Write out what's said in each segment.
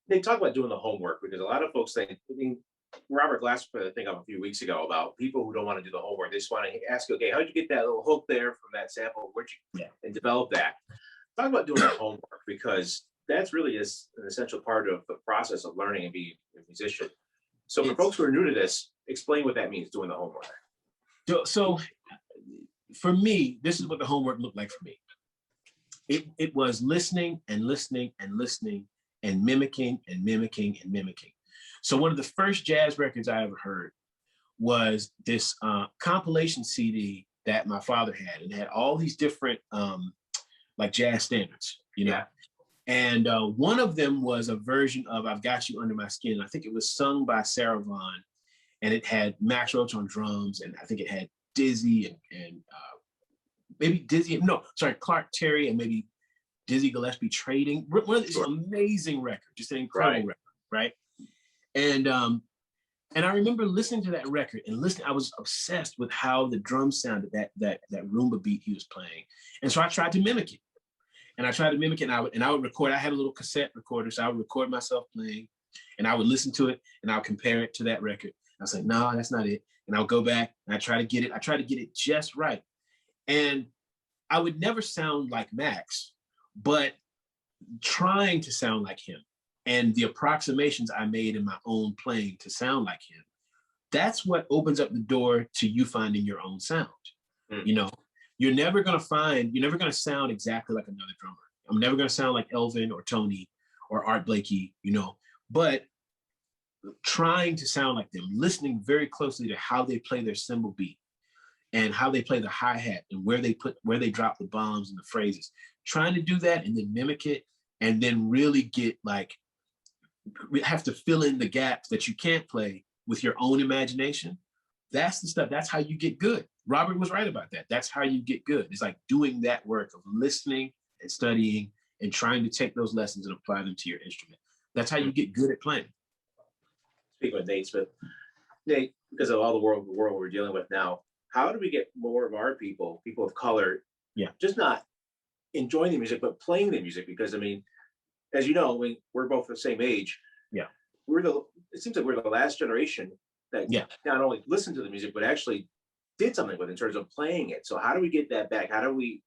they talk about doing the homework because a lot of folks think, I mean, Robert Glass put a thing up a few weeks ago about people who don't want to do the homework. They just want to ask you, okay, how'd you get that little hook there from that sample? Where'd you and develop that? Talk about doing the homework because that's really is an essential part of the process of learning and being a musician. So for folks who are new to this, explain what that means, doing the homework. So for me, this is what the homework looked like for me. It was listening and listening and listening and mimicking and mimicking and mimicking. So one of the first jazz records I ever heard was this compilation CD that my father had. It had all these different like jazz standards, you know? And one of them was a version of I've Got You Under My Skin. I think it was sung by Sarah Vaughan, and it had Max Roach on drums, and I think it had Dizzy and maybe Dizzy, no, sorry, Clark Terry and maybe Dizzy Gillespie trading. One of these amazing records, just an incredible record, right? And I remember listening to that record and I was obsessed with how the drums sounded, that rumba beat he was playing. And so I tried to mimic it. And I tried to mimic it, and I would record. I had a little cassette recorder, so I would record myself playing, and I would listen to it, and I would compare it to that record. I was like, no, that's not it. And I would go back, and I try to get it just right. And I would never sound like Max, but trying to sound like him, and the approximations I made in my own playing to sound like him, that's what opens up the door to you finding your own sound, you know? You're never going to sound exactly like another drummer. I'm never going to sound like Elvin or Tony or Art Blakey, you know, but trying to sound like them, listening very closely to how they play their cymbal beat and how they play the hi-hat and where they drop the bombs and the phrases, trying to do that and then mimic it and then really get have to fill in the gaps that you can't play with your own imagination. That's the stuff. That's how you get good. Robert was right about that. That's how you get good. It's like doing that work of listening and studying and trying to take those lessons and apply them to your instrument. That's how you get good at playing. Speaking of Nate Smith, Nate, because of all the world we're dealing with now, how do we get more of our people of color, just not enjoying the music, but playing the music? Because I mean, as you know, we're both the same age. Yeah, it seems like we're the last generation that not only listened to the music, but actually did something with it in terms of playing it. So how do we get that back? How do we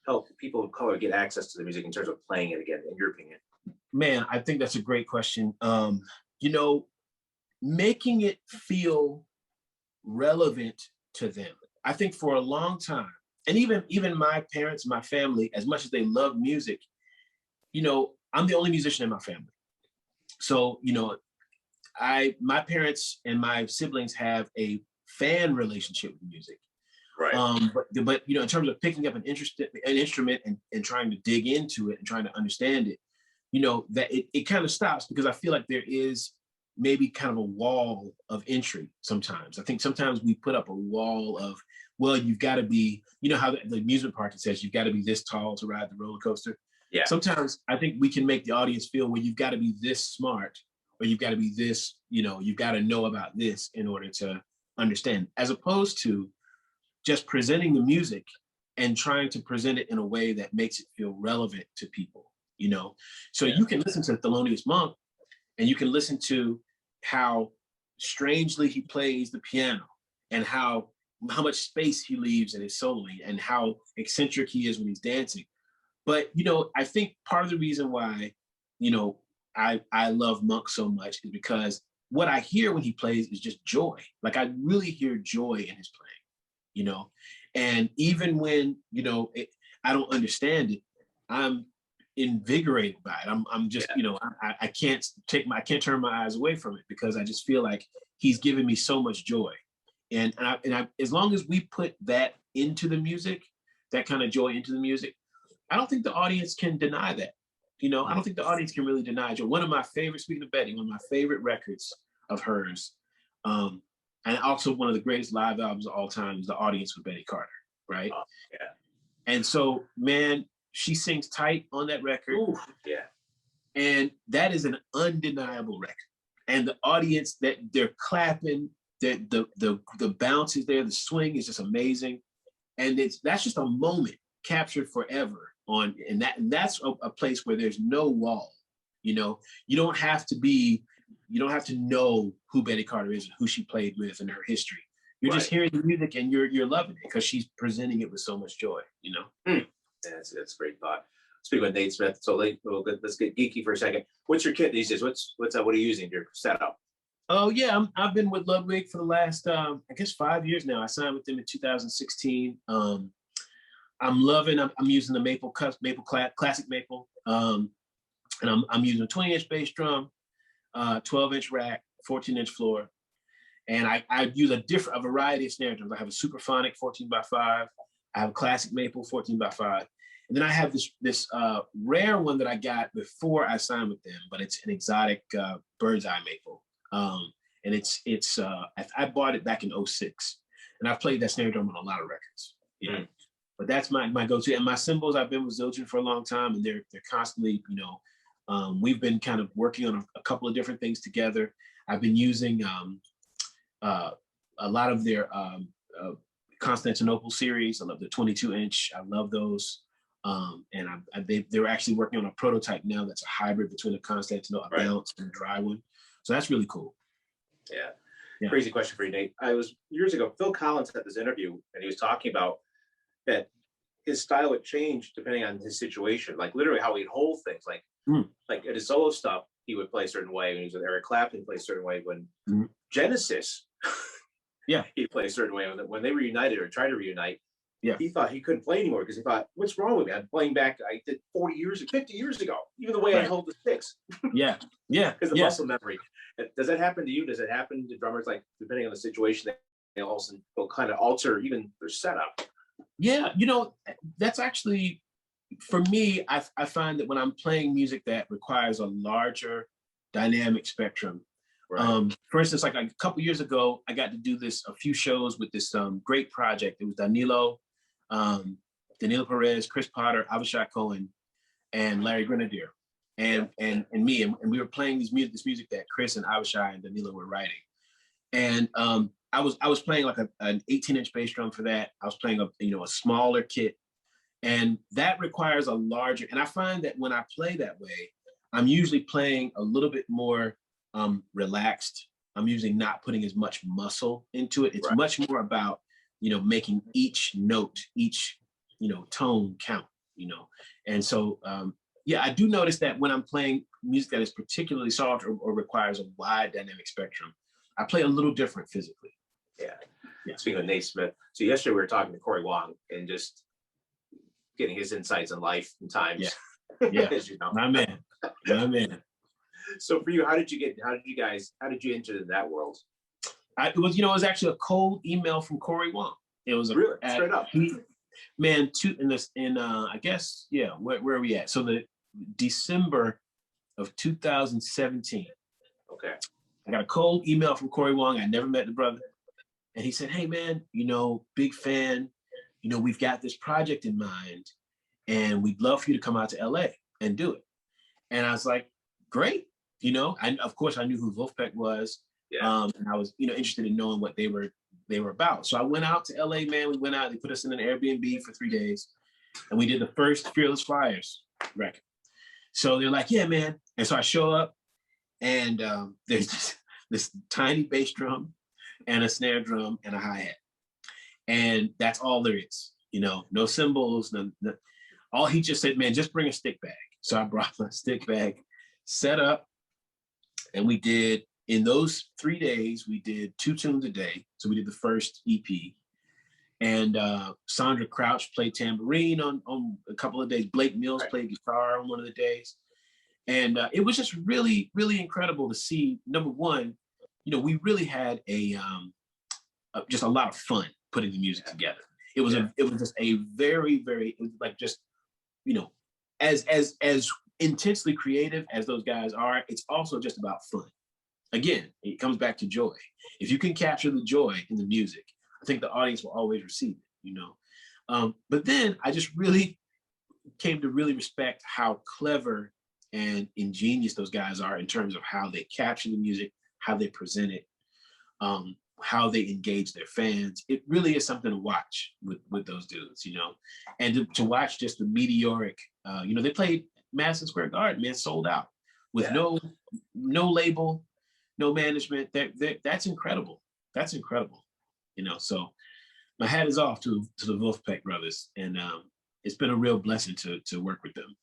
help people of color get access to the music in terms of playing it again, in your opinion? Man, I think that's a great question. You know, making it feel relevant to them. I think for a long time, and even my parents, my family, as much as they love music, you know, I'm the only musician in my family. So, you know, my parents and my siblings have a fan relationship with music. Right. But you know, in terms of picking up an instrument and trying to dig into it and trying to understand it, you know, that it kind of stops because I feel like there is maybe kind of a wall of entry sometimes. I think sometimes we put up a wall of, well, you've got to be, you know how the amusement park says you've got to be this tall to ride the roller coaster. Yeah. Sometimes I think we can make the audience feel, well, you've got to be this smart, or you've got to be this, you know, you've got to know about this in order to understand, as opposed to just presenting the music and trying to present it in a way that makes it feel relevant to people, you know? So you can listen to Thelonious Monk and you can listen to how strangely he plays the piano and how much space he leaves in his soloing and how eccentric he is when he's dancing. But, you know, I think part of the reason why, you know, I love Monk so much is because what I hear when he plays is just joy. Like I really hear joy in his playing, you know? And even when, you know, I don't understand it, I'm invigorated by it. I'm just, you know, I can't turn my eyes away from it because I just feel like he's giving me so much joy. And I, as long as we put that into the music, that kind of joy into the music, I don't think the audience can deny that. You know, I don't think the audience can really deny joy. One of my favorite, speaking of Betty, one of my favorite records of hers, and also one of the greatest live albums of all time is The Audience with Betty Carter, right? Oh, yeah. And so, man, she sings tight on that record. Ooh, yeah. And that is an undeniable record. And the audience, that they're clapping, the bounce is there, the swing is just amazing. And that's just a moment captured forever and that's a place where there's no wall. You know, you don't have to know who Betty Carter is and who she played with and her history. You're just hearing the music and you're loving it because she's presenting it with so much joy, you know? Yeah, that's a great thought. Speaking of Nate Smith, so let's get geeky for a second. What's your kit these days? What are you using your setup? Oh yeah, I've been with Ludwig for the last I guess 5 years now. I signed with them in 2016. I'm loving. I'm using the classic maple, and I'm using a 20-inch bass drum, 12-inch rack, 14-inch floor, and I use a variety of snare drums. I have a Superphonic 14x5. I have a classic maple 14x5. And then I have this rare one that I got before I signed with them, but it's an exotic bird's eye maple. And I bought it back in 2006, and I've played that snare drum on a lot of records. Yeah. But that's my go-to. And my cymbals, I've been with Zildjian for a long time, and they're constantly, you know, we've been kind of working on a couple of different things together. I've been using a lot of their Constantinople series. I love the 22-inch. I love those. And they're actually working on a prototype now that's a hybrid between a Constantinople bounce and a dry one. So that's really cool. Yeah. Crazy question for you, Nate. Years ago, Phil Collins had this interview, and he was talking about that his style would change depending on his situation, like literally how he'd hold things. Like at his solo stuff, he would play a certain way. When he was with Eric Clapton, play a certain way. When Genesis, he'd play a certain way. When they reunited or tried to reunite, he thought he couldn't play anymore because he thought, what's wrong with me? I'm playing back, I did 50 years ago, even the way I hold the sticks. Because the muscle memory. Does that happen to you? Does it happen to drummers, like depending on the situation, they also will kind of alter even their setup? Yeah, you know, that's actually, for me, I find that when I'm playing music that requires a larger dynamic spectrum, for instance, like a couple years ago, I got to do a few shows with this great project. It was Danilo Perez, Chris Potter, Avishai Cohen, and Larry Grenadier, and me, and we were playing this music that Chris and Avishai and Danilo were writing, and I was playing like an 18-inch bass drum for that. I was playing a smaller kit, and that requires a larger. And I find that when I play that way, I'm usually playing a little bit more relaxed. I'm usually not putting as much muscle into it. It's much more about, making each note, each, tone count, And so, I do notice that when I'm playing music that is particularly soft or requires a wide dynamic spectrum, I play a little different physically. Yeah. Speaking of Nate Smith, so yesterday we were talking to Corey Wong and just getting his insights on life and times. As you know. My man. So for you, how did you enter that world? It was actually a cold email from Corey Wong. It was straight up. I guess, where are we at? So the December of 2017. Okay. I got a cold email from Corey Wong. I never met the brother. And he said, hey man, big fan, we've got this project in mind and we'd love for you to come out to LA and do it. And I was like, great. Of course I knew who Wolfpack was. And I was, interested in knowing what they were about. So I went out to LA, man. We went out, they put us in an Airbnb for 3 days and we did the first Fearless Flyers record. So they're like, yeah, man. And so I show up and there's this tiny bass drum and a snare drum and a hi-hat. And that's all there is, no cymbals, no. All he just said, man, just bring a stick bag. So I brought my stick bag, set up, and we did, in those 3 days, we did 2 tunes a day. So we did the first EP. And Sandra Crouch played tambourine on a couple of days. Blake Mills played guitar on one of the days. And it was just really, really incredible to see, number one, we really had just a lot of fun putting the music together. It was just a very, very, like just, as intensely creative as those guys are, it's also just about fun. Again, it comes back to joy. If you can capture the joy in the music, I think the audience will always receive it, But then I just really came to really respect how clever and ingenious those guys are in terms of how they capture the music, how they present it, how they engage their fans. It really is something to watch with those dudes, and to watch just the meteoric, they played Madison Square Garden, man, sold out with no label, no management. That's incredible. That's incredible. You know, so my hat is off to the Wolfpack brothers, and it's been a real blessing to work with them.